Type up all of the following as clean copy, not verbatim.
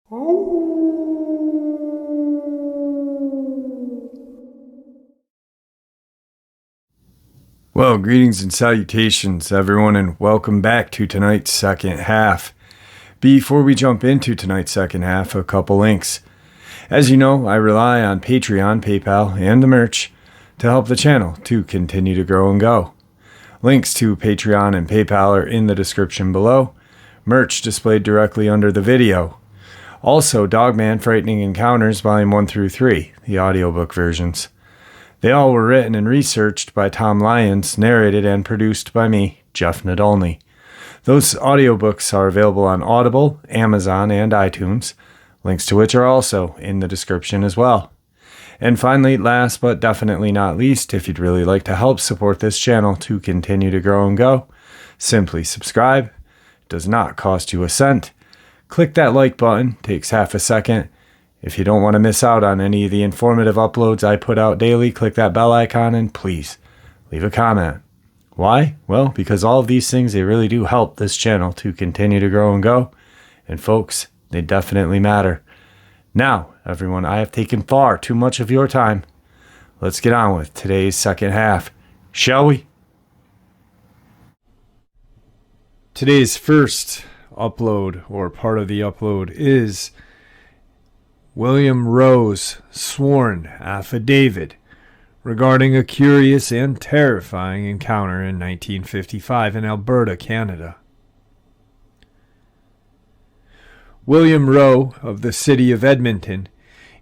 Well, greetings and salutations, everyone, and welcome back to tonight's second half. Before we jump into tonight's second half, a couple links. As you know, I rely on Patreon, PayPal, and the merch to help the channel to continue to grow and go. Links to Patreon and PayPal are in the description below. Merch displayed directly under the video. Also, Dogman Frightening Encounters Volume 1 through 3, the audiobook versions. They all were written and researched by Tom Lyons, narrated and produced by me, Jeff Nadolny. Those audiobooks are available on Audible, Amazon, and iTunes, links to which are also in the description as well. And finally, last but definitely not least, if you'd really like to help support this channel to continue to grow and go, simply subscribe. It does not cost you a cent. Click that like button, takes half a second. If you don't want to miss out on any of the informative uploads I put out daily, click that bell icon and please leave a comment. Why? Well, because all of these things, they really do help this channel to continue to grow and go. And folks, they definitely matter. Now, everyone, I have taken far too much of your time. Let's get on with today's second half, shall we? Today's first upload, or part of the upload, is William Rowe's sworn affidavit regarding a curious and terrifying encounter in 1955 in Alberta, Canada. William Rowe of the city of Edmonton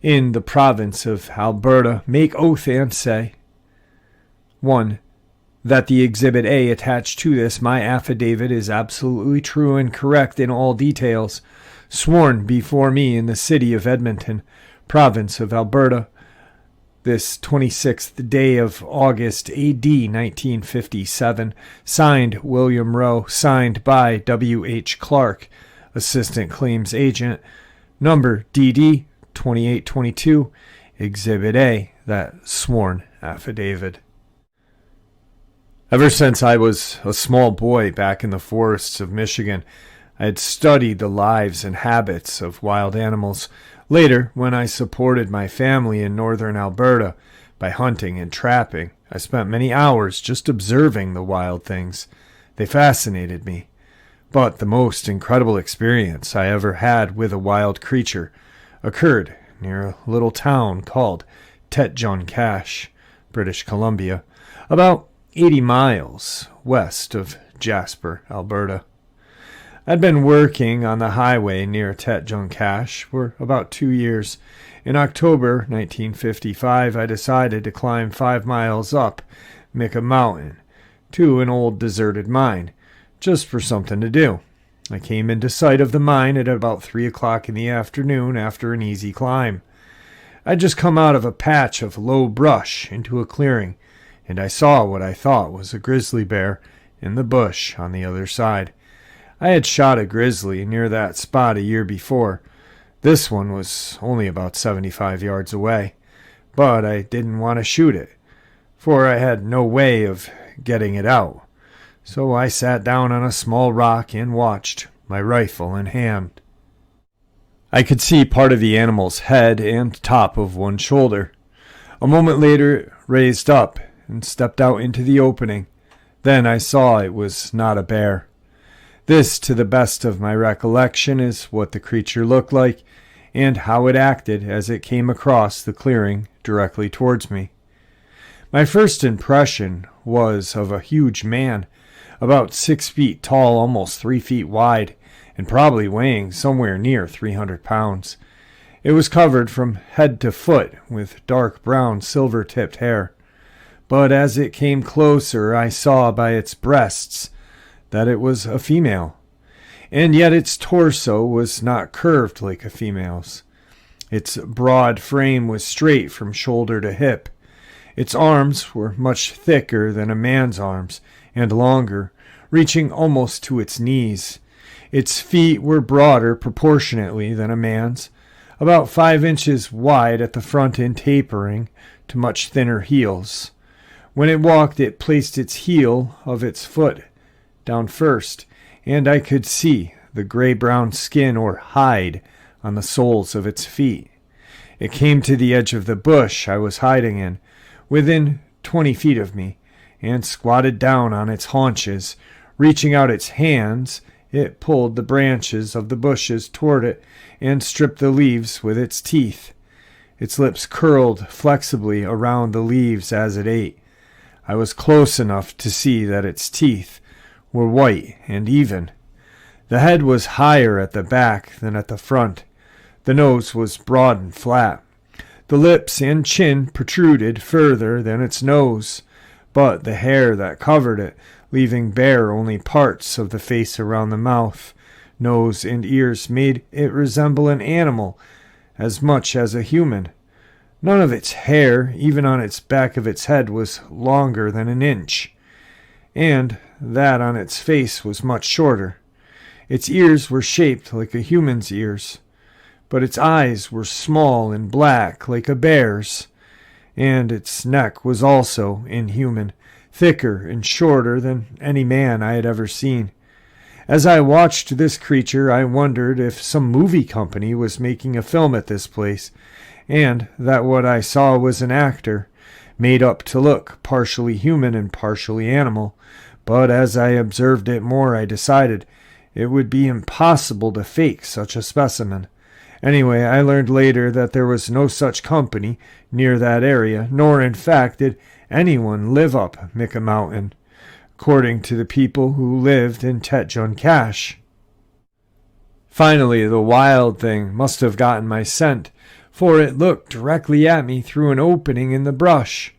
in the province of Alberta make oath and say, 1. That the Exhibit A attached to this, my affidavit, is absolutely true and correct in all details, sworn before me in the city of Edmonton, province of Alberta, this 26th day of August, A.D. 1957, signed William Rowe, signed by W.H. Clark, Assistant Claims Agent, number DD 2822, Exhibit A, that sworn affidavit. Ever since I was a small boy back in the forests of Michigan, I had studied the lives and habits of wild animals. Later, when I supported my family in northern Alberta by hunting and trapping, I spent many hours just observing the wild things. They fascinated me. But the most incredible experience I ever had with a wild creature occurred near a little town called Tetjuncash, British Columbia, about 80 miles west of Jasper, Alberta. I'd been working on the highway near Tetjuncash for about 2 years. In October 1955, I decided to climb 5 miles up Micka Mountain to an old deserted mine, just for something to do. I came into sight of the mine at about 3 o'clock in the afternoon after an easy climb. I'd just come out of a patch of low brush into a clearing, and I saw what I thought was a grizzly bear in the bush on the other side. I had shot a grizzly near that spot a year before. This one was only about 75 yards away, but I didn't want to shoot it, for I had no way of getting it out. So I sat down on a small rock and watched, my rifle in hand. I could see part of the animal's head and top of one shoulder. A moment later it raised up and stepped out into the opening. Then I saw it was not a bear. This, to the best of my recollection, is what the creature looked like and how it acted as it came across the clearing directly towards me. My first impression was of a huge man, about 6 feet tall, almost 3 feet wide, and probably weighing somewhere near 300 pounds. It was covered from head to foot with dark brown silver-tipped hair. But as it came closer, I saw by its breasts that it was a female, and yet its torso was not curved like a female's. Its broad frame was straight from shoulder to hip. Its arms were much thicker than a man's arms and longer, reaching almost to its knees. Its feet were broader proportionately than a man's, about 5 inches wide at the front and tapering to much thinner heels. When it walked, it placed its heel of its foot down first, and I could see the gray-brown skin or hide on the soles of its feet. It came to the edge of the bush I was hiding in, within 20 feet of me, and squatted down on its haunches. Reaching out its hands, it pulled the branches of the bushes toward it and stripped the leaves with its teeth. Its lips curled flexibly around the leaves as it ate. I was close enough to see that its teeth were white and even. The head was higher at the back than at the front. The nose was broad and flat. The lips and chin protruded further than its nose, but the hair that covered it, leaving bare only parts of the face around the mouth, nose, and ears, made it resemble an animal as much as a human. None of its hair, even on its back of its head, was longer than an inch, and that on its face was much shorter. Its ears were shaped like a human's ears, but its eyes were small and black like a bear's, and its neck was also inhuman, thicker and shorter than any man I had ever seen. As I watched this creature, I wondered if some movie company was making a film at this place, and that what I saw was an actor, made up to look partially human and partially animal. But as I observed it more, I decided it would be impossible to fake such a specimen. Anyway, I learned later that there was no such company near that area, nor in fact did anyone live up Micca Mountain, according to the people who lived in Tetjun Cache. Finally, the wild thing must have gotten my scent, for it looked directly at me through an opening in the brush.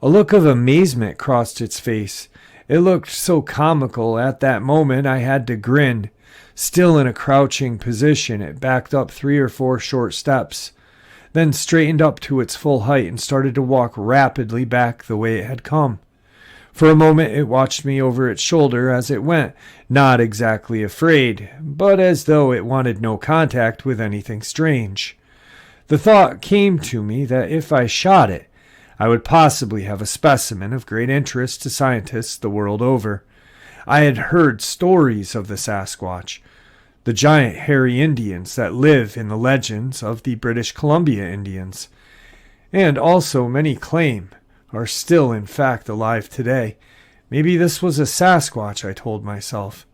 A look of amazement crossed its face. It looked so comical at that moment I had to grin. Still in a crouching position, it backed up 3 or 4 short steps, then straightened up to its full height and started to walk rapidly back the way it had come. For a moment it watched me over its shoulder as it went, not exactly afraid, but as though it wanted no contact with anything strange. The thought came to me that if I shot it, I would possibly have a specimen of great interest to scientists the world over. I had heard stories of the Sasquatch, the giant hairy Indians that live in the legends of the British Columbia Indians, and also many claim are still in fact alive today. Maybe this was a Sasquatch, I told myself.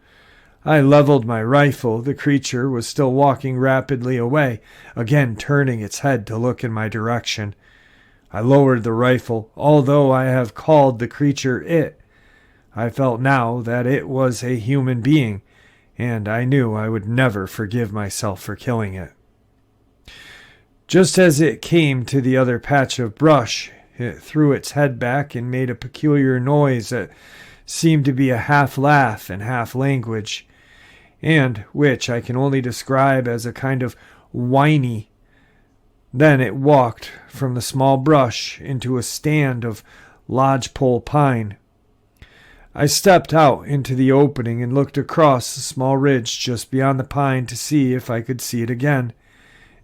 I leveled my rifle. The creature was still walking rapidly away, again turning its head to look in my direction. I lowered the rifle. Although I have called the creature it, I felt now that it was a human being, and I knew I would never forgive myself for killing it. Just as it came to the other patch of brush, it threw its head back and made a peculiar noise that seemed to be a half laugh and half language, and which I can only describe as a kind of whiny. Then it walked from the small brush into a stand of lodgepole pine. I stepped out into the opening and looked across the small ridge just beyond the pine to see if I could see it again.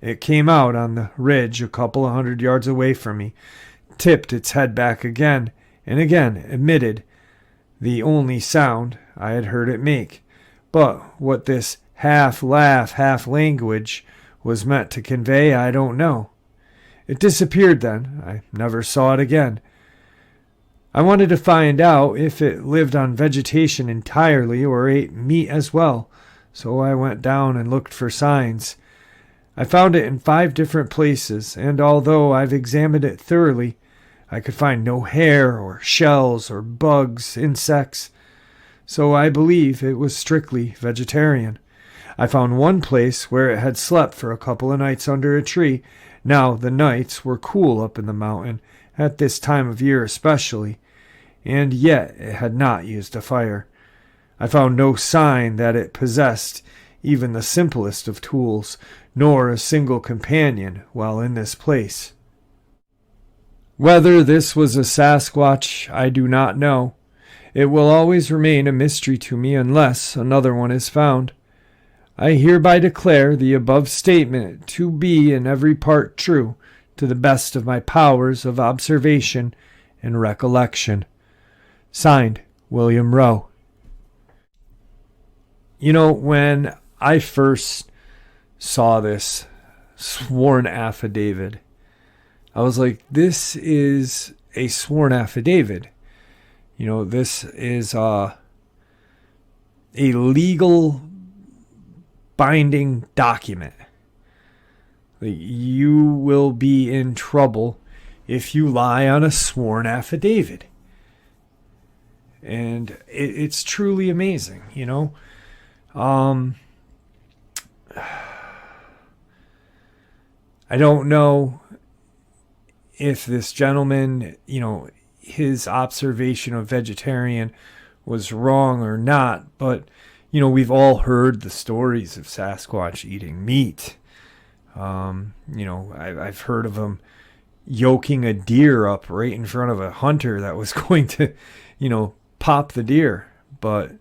It came out on the ridge a couple of 100 yards away from me, tipped its head back again, and again emitted the only sound I had heard it make. But what this half laugh, half language was meant to convey, I don't know. It disappeared then. I never saw it again. I wanted to find out if it lived on vegetation entirely or ate meat as well, so I went down and looked for signs. I found it in 5 different places, and although I've examined it thoroughly, I could find no hair or shells or bugs, insects, so I believe it was strictly vegetarian. I found one place where it had slept for a couple of nights under a tree. Now the nights were cool up in the mountain, at this time of year especially, and yet it had not used a fire. I found no sign that it possessed even the simplest of tools, nor a single companion while in this place. Whether this was a Sasquatch, I do not know. It will always remain a mystery to me unless another one is found. I hereby declare the above statement to be in every part true, to the best of my powers of observation and recollection. Signed, William Rowe. You know, when I first saw this sworn affidavit. I was like, this is a sworn affidavit. You know, this is a legal binding document. Like, you will be in trouble if you lie on a sworn affidavit. And it's truly amazing, you know. I don't know if this gentleman, you know, his observation of vegetarian was wrong or not, but, you know, we've all heard the stories of Sasquatch eating meat. You know, I've heard of him yoking a deer up right in front of a hunter that was going to, you know, pop the deer. But,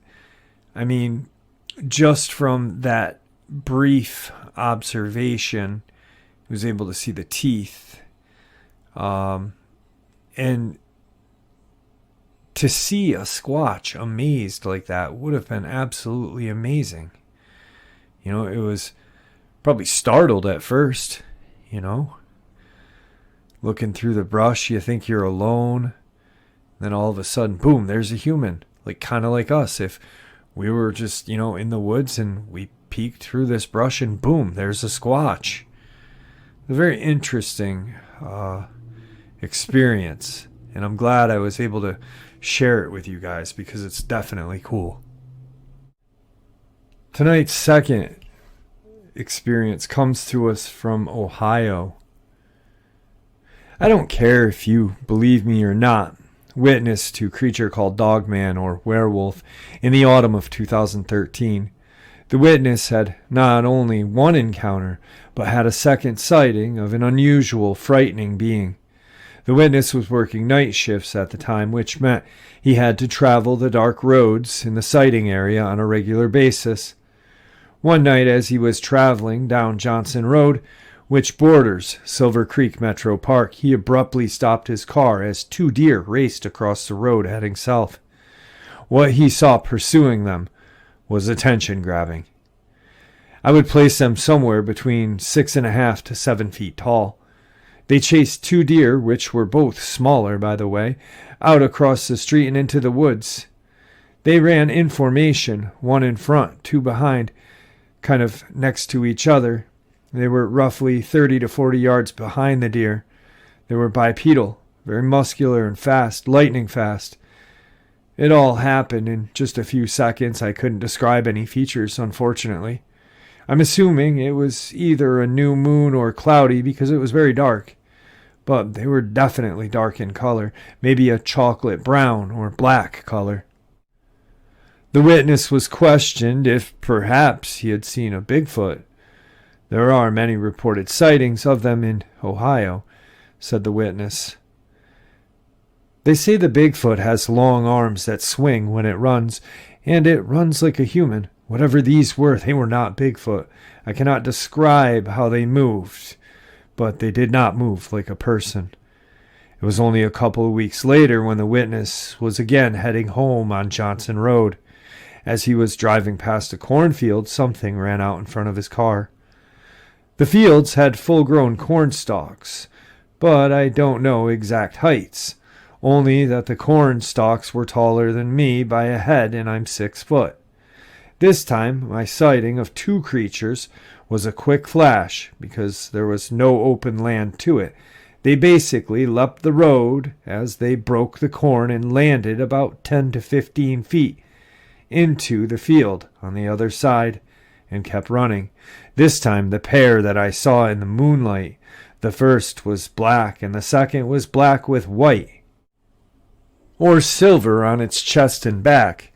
I mean, just from that brief observation, he was able to see the teeth. And to see a Squatch amazed like that would have been absolutely amazing. You know, it was probably startled at first, you know. Looking through the brush, you think you're alone. Then all of a sudden, boom, there's a human. Like, kind of like us. If we were just, you know, in the woods and we peeked through this brush and boom, there's a Squatch. A very interesting experience. And I'm glad I was able to share it with you guys because it's definitely cool. Tonight's second experience comes to us from Ohio. I don't care if you believe me or not. Witness to a creature called Dogman or werewolf in the autumn of 2013. The witness had not only one encounter, but had a second sighting of an unusual, frightening being. The witness was working night shifts at the time, which meant he had to travel the dark roads in the sighting area on a regular basis. One night as he was traveling down Johnson Road, which borders Silver Creek Metro Park, he abruptly stopped his car as two deer raced across the road heading south. What he saw pursuing them was attention-grabbing. I would place them somewhere between 6.5 to 7 feet tall. They chased two deer, which were both smaller, by the way, out across the street and into the woods. They ran in formation, one in front, two behind, kind of next to each other. They were roughly 30 to 40 yards behind the deer. They were bipedal, very muscular and fast, lightning fast. It all happened in just a few seconds. I couldn't describe any features, unfortunately. I'm assuming it was either a new moon or cloudy because it was very dark. But they were definitely dark in color, maybe a chocolate brown or black color. The witness was questioned if perhaps he had seen a Bigfoot. There are many reported sightings of them in Ohio, said the witness. They say the Bigfoot has long arms that swing when it runs, and it runs like a human. Whatever these were, they were not Bigfoot. I cannot describe how they moved, but they did not move like a person. It was only a couple of weeks later when the witness was again heading home on Johnson Road. As he was driving past a cornfield, something ran out in front of his car. The fields had full-grown corn stalks, but I don't know exact heights, only that the corn stalks were taller than me by a head and I'm 6 foot. This time, my sighting of two creatures was a quick flash because there was no open land to it. They basically leapt the road as they broke the corn and landed about 10 to 15 feet into the field on the other side and kept running. This time, the pair that I saw in the moonlight, the first was black and the second was black with white or silver on its chest and back.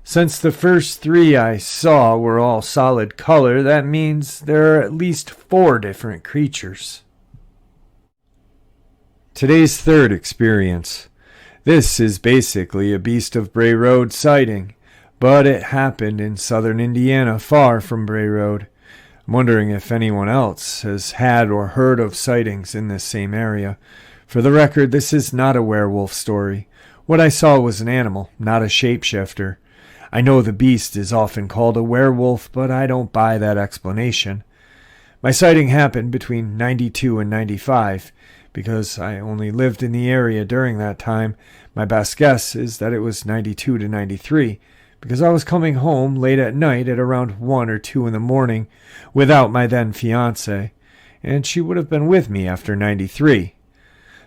Since the first three I saw were all solid color, that means there are at least 4 different creatures. Today's third experience. This is basically a Beast of Bray Road sighting, but it happened in southern Indiana, far from Bray Road. I'm wondering if anyone else has had or heard of sightings in this same area. For the record, this is not a werewolf story. What I saw was an animal, not a shapeshifter. I know the beast is often called a werewolf, but I don't buy that explanation. My sighting happened between 92 and 95. Because I only lived in the area during that time, my best guess is that it was 92 to 93, because I was coming home late at night at around 1 or 2 in the morning without my then fiancée, and she would have been with me after 93.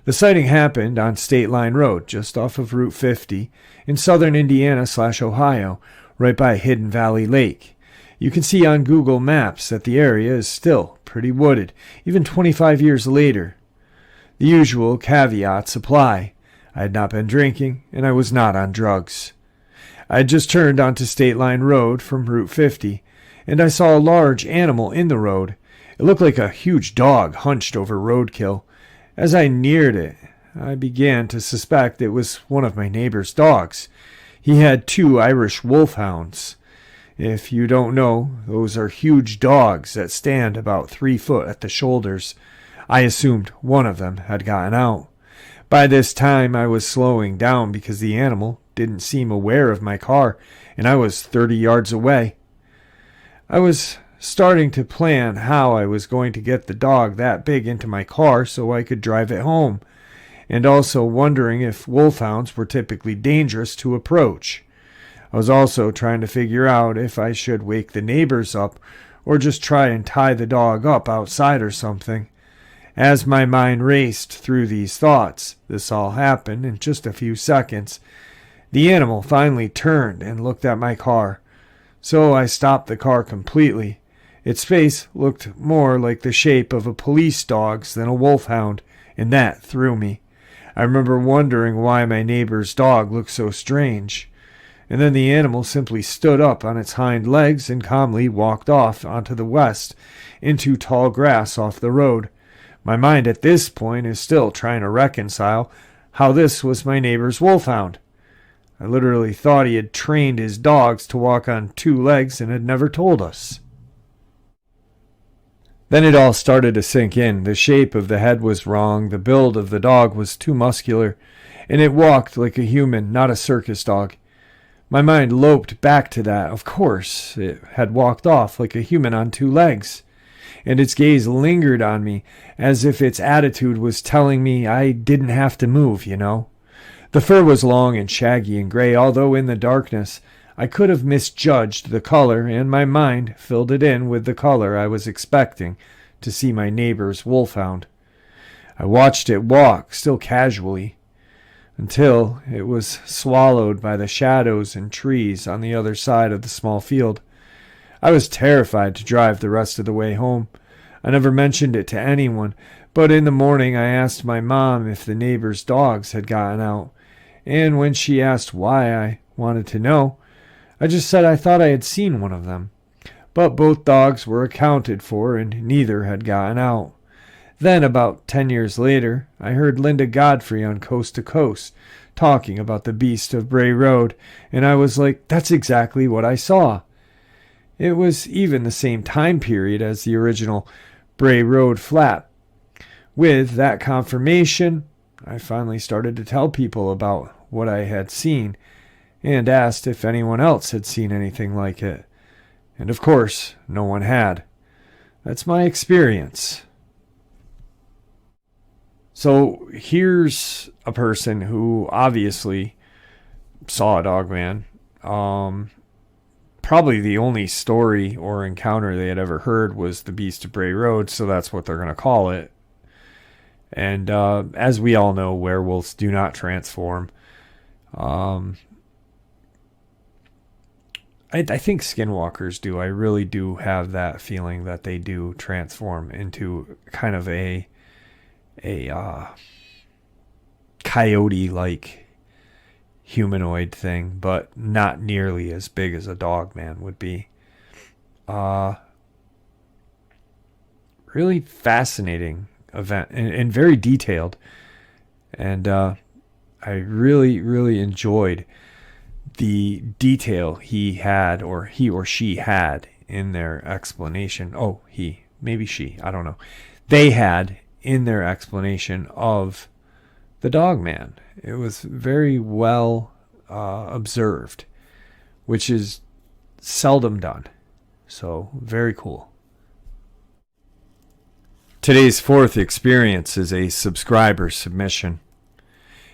The sighting happened on State Line Road, just off of Route 50, in southern Indiana/Ohio, right by Hidden Valley Lake. You can see on Google Maps that the area is still pretty wooded, even 25 years later. The usual caveats apply. I had not been drinking, and I was not on drugs. I had just turned onto State Line Road from Route 50, and I saw a large animal in the road. It looked like a huge dog hunched over roadkill. As I neared it, I began to suspect it was one of my neighbor's dogs. He had 2 Irish wolfhounds. If you don't know, those are huge dogs that stand about 3 foot at the shoulders. I assumed one of them had gotten out. By this time, I was slowing down because the animal didn't seem aware of my car, and I was 30 yards away. I was starting to plan how I was going to get the dog that big into my car so I could drive it home, and also wondering if wolfhounds were typically dangerous to approach. I was also trying to figure out if I should wake the neighbors up or just try and tie the dog up outside or something. As my mind raced through these thoughts, this all happened in just a few seconds. The animal finally turned and looked at my car, so I stopped the car completely. Its face looked more like the shape of a police dog's than a wolfhound, and that threw me. I remember wondering why my neighbor's dog looked so strange. And then the animal simply stood up on its hind legs and calmly walked off onto the west, into tall grass off the road. My mind at this point is still trying to reconcile how this was my neighbor's wolfhound. I literally thought he had trained his dogs to walk on 2 legs and had never told us. Then it all started to sink in. The shape of the head was wrong, the build of the dog was too muscular, and it walked like a human, not a circus dog. My mind loped back to that. Of course, it had walked off like a human on 2 legs. And its gaze lingered on me, as if its attitude was telling me I didn't have to move, you know. The fur was long and shaggy and gray, although in the darkness I could have misjudged the color, and my mind filled it in with the color I was expecting to see my neighbor's wolfhound. I watched it walk, still casually, until it was swallowed by the shadows and trees on the other side of the small field. I was terrified to drive the rest of the way home. I never mentioned it to anyone, but in the morning I asked my mom if the neighbor's dogs had gotten out, and when she asked why I wanted to know, I just said I thought I had seen one of them. But both dogs were accounted for, and neither had gotten out. Then, about 10 years later, I heard Linda Godfrey on Coast to Coast talking about the Beast of Bray Road, and I was like, that's exactly what I saw. It was even the same time period as the original Bray Road flap. With that confirmation, I finally started to tell people about what I had seen and asked if anyone else had seen anything like it. And of course, no one had. That's my experience. So here's a person who obviously saw a Dogman. Probably the only story or encounter they had ever heard was the Beast of Bray Road, so that's what they're going to call it. And as we all know, werewolves do not transform. I think skinwalkers do. I really do have that feeling that they do transform into kind of a coyote-like humanoid thing, but not nearly as big as a Dogman would be. Really fascinating event and very detailed. And I really, really enjoyed the detail he had, or he or she had, in their explanation. Oh, he, maybe she, I don't know. They had in their explanation of the Dogman. It was very well observed, which is seldom done. So, very cool. Today's fourth experience is a subscriber submission.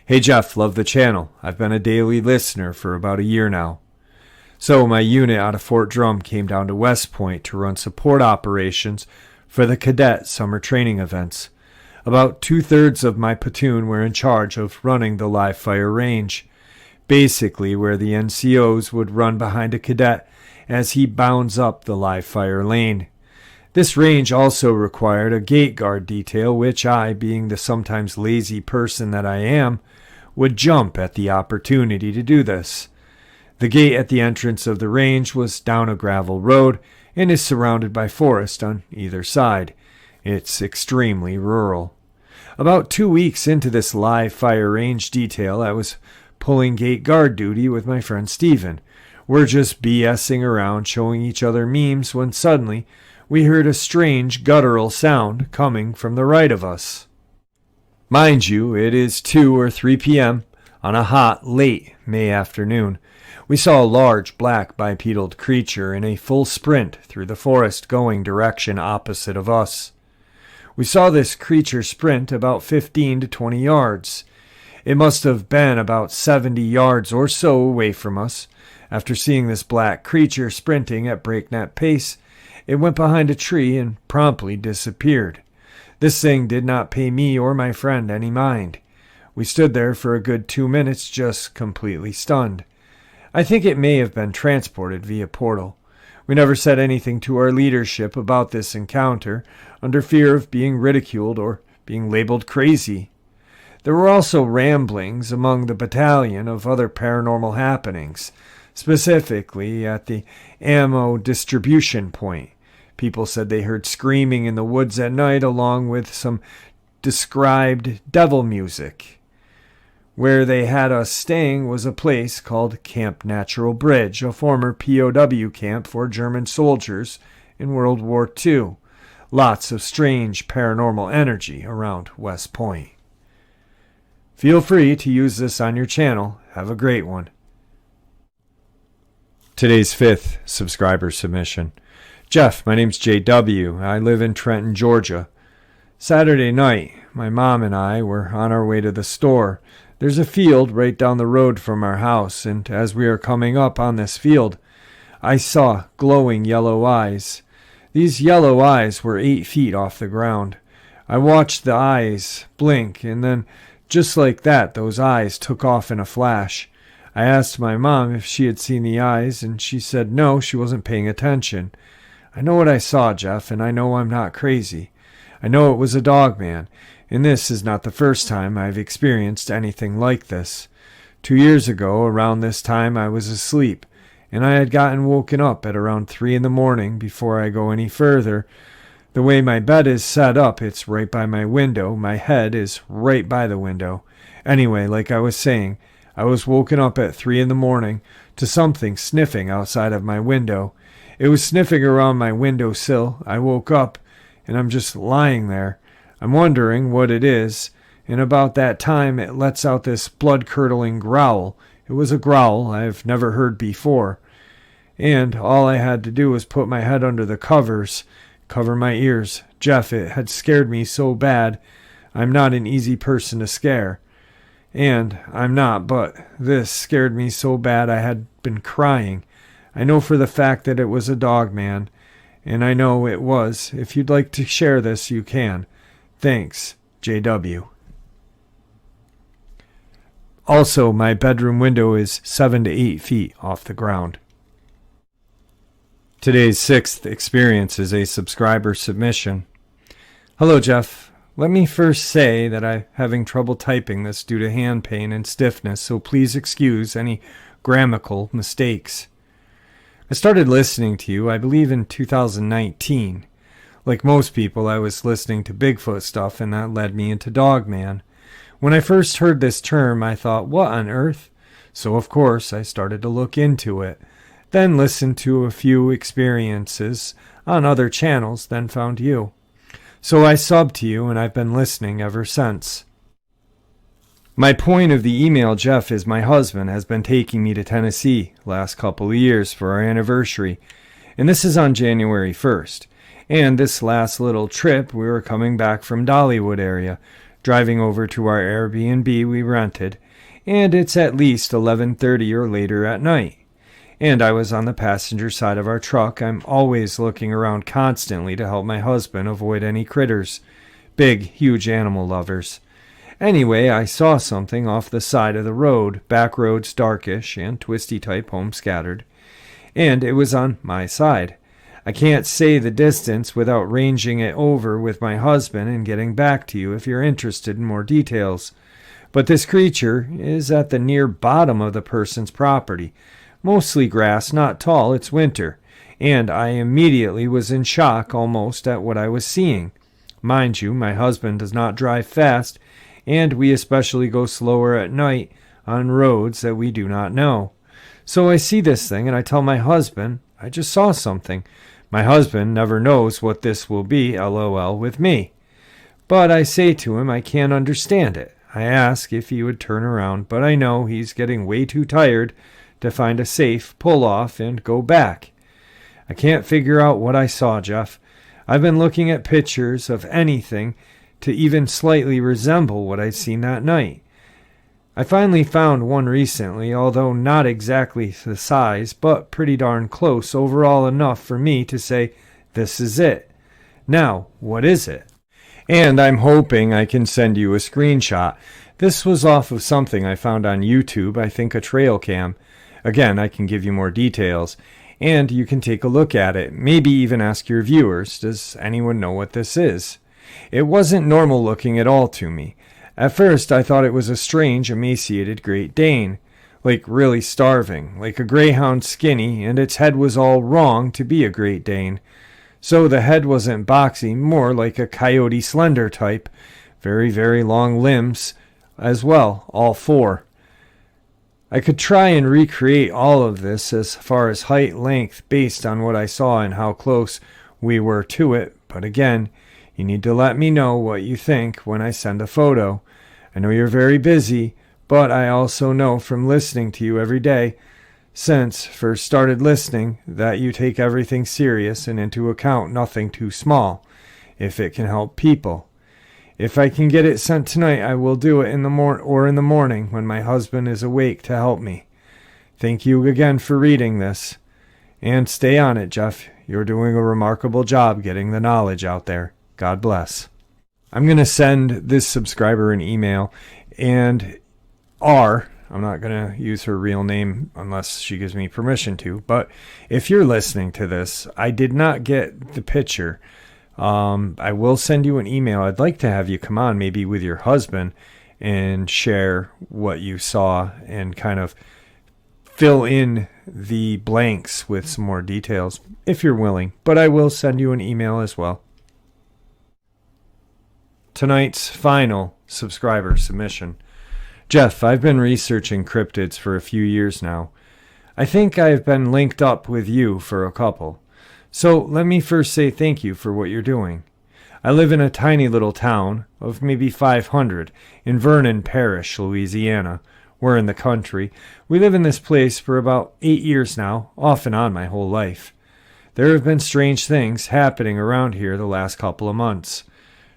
Hey Jeff, love the channel. I've been a daily listener for about a year now. So my unit out of Fort Drum came down to West Point to run support operations for the cadet summer training events. About 2/3 of my platoon were in charge of running the live fire range, basically where the NCOs would run behind a cadet as he bounds up the live fire lane. This range also required a gate guard detail, which I, being the sometimes lazy person that I am, would jump at the opportunity to do this. The gate at the entrance of the range was down a gravel road and is surrounded by forest on either side. It's extremely rural. About 2 weeks into this live fire range detail, I was pulling gate guard duty with my friend Steven. We're just BSing around, showing each other memes, when suddenly we heard a strange guttural sound coming from the right of us. Mind you, it is 2 or 3 p.m. on a hot, late May afternoon. We saw a large black bipedal creature in a full sprint through the forest going direction opposite of us. We saw this creature sprint about 15 to 20 yards. It must have been about 70 yards or so away from us. After seeing this black creature sprinting at breakneck pace, it went behind a tree and promptly disappeared. This thing did not pay me or my friend any mind. We stood there for a good 2 minutes, just completely stunned. I think it may have been transported via portal. We never said anything to our leadership about this encounter, under fear of being ridiculed or being labeled crazy. There were also ramblings among the battalion of other paranormal happenings, specifically at the ammo distribution point. People said they heard screaming in the woods at night along with some described devil music. Where they had us staying was a place called Camp Natural Bridge, a former POW camp for German soldiers in World War II. Lots of strange paranormal energy around West Point. Feel free to use this on your channel. Have a great one. Today's fifth subscriber submission. Jeff, my name's JW. I live in Trenton, Georgia. Saturday night, my mom and I were on our way to the store. There's a field right down the road from our house, and as we are coming up on this field, I saw glowing yellow eyes. These yellow eyes were 8 feet off the ground. I watched the eyes blink, and then just like that, those eyes took off in a flash. I asked my mom if she had seen the eyes, and she said no, she wasn't paying attention. I know what I saw, Jeff, and I know I'm not crazy. I know it was a Dogman, and this is not the first time I've experienced anything like this. 2 years ago, around this time, I was asleep, and I had gotten woken up at around 3 in the morning. Before I go any further, the way my bed is set up, it's right by my window. My head is right by the window. Anyway, like I was saying, I was woken up at 3 in the morning to something sniffing outside of my window. It was sniffing around my windowsill. I woke up, and I'm just lying there. I'm wondering what it is, and about that time it lets out this blood-curdling growl. It was a growl I've never heard before, and all I had to do was put my head under the covers, cover my ears. Jeff, it had scared me so bad. I'm not an easy person to scare. And I'm not, but this scared me so bad I had been crying. I know for the fact that it was a Dogman, and I know it was. If you'd like to share this, you can. Thanks, JW. Also, my bedroom window is 7 to 8 feet off the ground. Today's sixth experience is a subscriber submission. Hello, Jeff. Let me first say that I'm having trouble typing this due to hand pain and stiffness, so please excuse any grammatical mistakes. I started listening to you, I believe, in 2019. Like most people, I was listening to Bigfoot stuff, and that led me into Dogman. When I first heard this term, I thought, what on earth? So, of course, I started to look into it. Then listened to a few experiences on other channels, then found you. So I subbed to you, and I've been listening ever since. My point of the email, Jeff, is my husband has been taking me to Tennessee last couple of years for our anniversary, and this is on January 1st. And this last little trip, we were coming back from Dollywood area, driving over to our Airbnb we rented, and it's at least 11:30 or later at night. And I was on the passenger side of our truck. I'm always looking around constantly to help my husband avoid any critters. Big, huge animal lovers. Anyway, I saw something off the side of the road, back roads darkish and twisty type home scattered. And it was on my side. I can't say the distance without ranging it over with my husband and getting back to you if you're interested in more details. But this creature is at the near bottom of the person's property. Mostly grass, not tall, it's winter. And I immediately was in shock almost at what I was seeing. Mind you, my husband does not drive fast, and we especially go slower at night on roads that we do not know. So I see this thing and I tell my husband, I just saw something. My husband never knows what this will be, LOL, with me. But I say to him I can't understand it. I ask if he would turn around, but I know he's getting way too tired to find a safe pull-off and go back. I can't figure out what I saw, Jeff. I've been looking at pictures of anything to even slightly resemble what I'd seen that night. I finally found one recently, although not exactly the size, but pretty darn close overall enough for me to say, this is it. Now, what is it? And I'm hoping I can send you a screenshot. This was off of something I found on YouTube, I think a trail cam. Again, I can give you more details, and you can take a look at it. Maybe even ask your viewers, does anyone know what this is? It wasn't normal looking at all to me. At first, I thought it was a strange, emaciated Great Dane, like really starving, like a greyhound skinny, and its head was all wrong to be a Great Dane. So the head wasn't boxy, more like a coyote slender type, very, very long limbs as well, all four. I could try and recreate all of this as far as height, length, based on what I saw and how close we were to it, but again, you need to let me know what you think when I send a photo. I know you're very busy, but I also know from listening to you every day, since first started listening, that you take everything serious and into account nothing too small, if it can help people. If I can get it sent tonight, I will do it in the morning when my husband is awake to help me. Thank you again for reading this. And stay on it, Jeff. You're doing a remarkable job getting the knowledge out there. God bless. I'm going to send this subscriber an email, and I'm not going to use her real name unless she gives me permission to, but if you're listening to this, I did not get the picture. I will send you an email. I'd like to have you come on maybe with your husband and share what you saw and kind of fill in the blanks with some more details if you're willing, but I will send you an email as well. Tonight's final subscriber submission. Jeff, I've been researching cryptids for a few years now. I think I've been linked up with you for a couple. So let me first say thank you for what you're doing. I live in a tiny little town of maybe 500 in Vernon Parish, Louisiana. We're in the country. We live in this place for about 8 years now, off and on my whole life. There have been strange things happening around here the last couple of months.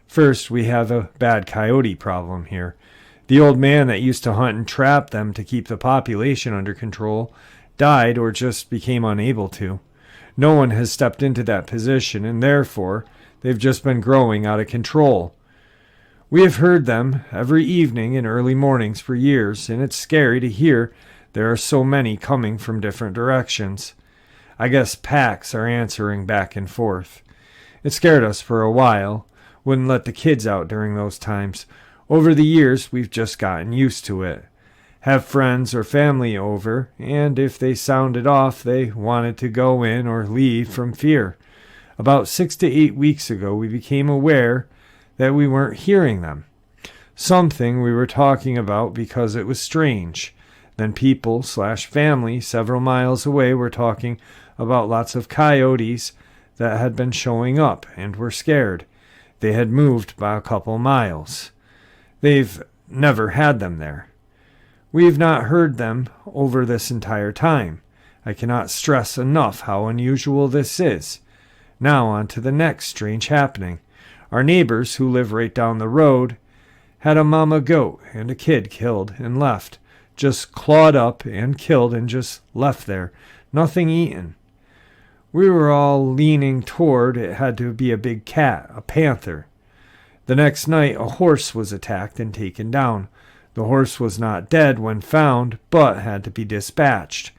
First, we have a bad coyote problem here. The old man that used to hunt and trap them to keep the population under control died or just became unable to. No one has stepped into that position, and therefore they've just been growing out of control. We have heard them every evening and early mornings for years, and it's scary to hear there are so many coming from different directions. I guess packs are answering back and forth. It scared us for a while. Wouldn't let the kids out during those times. Over the years, we've just gotten used to it. Have friends or family over, and if they sounded off, they wanted to go in or leave from fear. About 6 to 8 weeks ago, we became aware that we weren't hearing them. Something we were talking about because it was strange. Then people/family several miles away were talking about lots of coyotes that had been showing up and were scared. They had moved by a couple miles. They've never had them there. We've not heard them over this entire time. I cannot stress enough how unusual this is. Now on to the next strange happening. Our neighbors, who live right down the road, had a mama goat and a kid killed and left. Just clawed up and killed and just left there. Nothing eaten. We were all leaning toward it had to be a big cat, a panther. The next night, a horse was attacked and taken down. The horse was not dead when found, but had to be dispatched.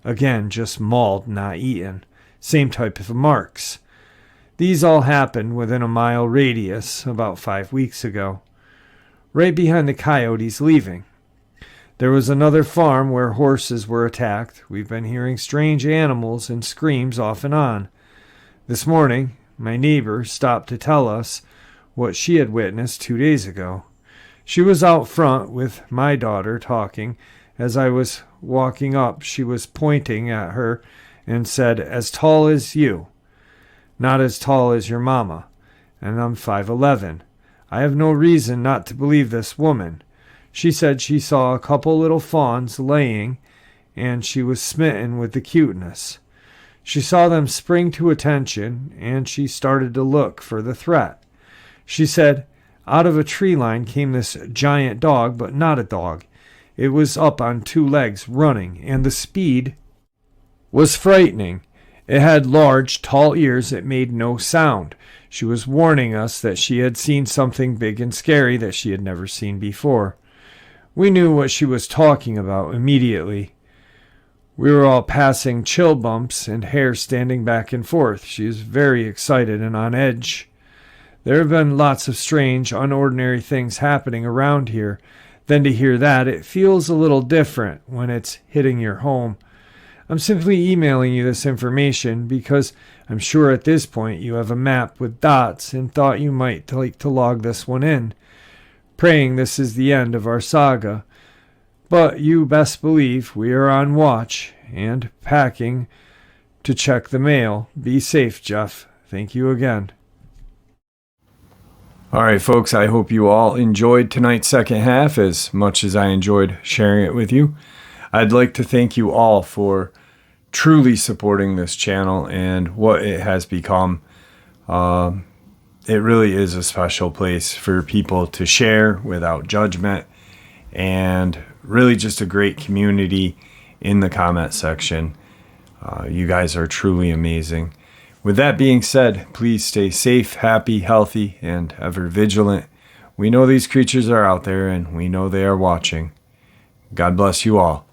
Again, just mauled, not eaten. Same type of marks. These all happened within a mile radius about 5 weeks ago, right behind the coyotes leaving. There was another farm where horses were attacked. We've been hearing strange animals and screams off and on. This morning, my neighbor stopped to tell us what she had witnessed 2 days ago. She was out front with my daughter talking. As I was walking up, she was pointing at her and said, "As tall as you. Not as tall as your mama. And I'm 5'11". I have no reason not to believe this woman. She said she saw a couple little fawns laying, and she was smitten with the cuteness. She saw them spring to attention, and she started to look for the threat. She said, out of a tree line came this giant dog, but not a dog. It was up on 2 legs, running, and the speed was frightening. It had large, tall ears that made no sound. She was warning us that she had seen something big and scary that she had never seen before. We knew what she was talking about immediately. We were all passing chill bumps and hair standing back and forth. She was very excited and on edge. There have been lots of strange, unordinary things happening around here. Then to hear that, it feels a little different when it's hitting your home. I'm simply emailing you this information because I'm sure at this point you have a map with dots and thought you might like to log this one in. Praying this is the end of our saga. But you best believe we are on watch and packing to check the mail. Be safe, Jeff. Thank you again. All right, folks, I hope you all enjoyed tonight's second half as much as I enjoyed sharing it with you. I'd like to thank you all for truly supporting this channel and what it has become. It really is a special place for people to share without judgment, and really just a great community in the comment section. You guys are truly amazing. With that being said, please stay safe, happy, healthy, and ever vigilant. We know these creatures are out there, and we know they are watching. God bless you all.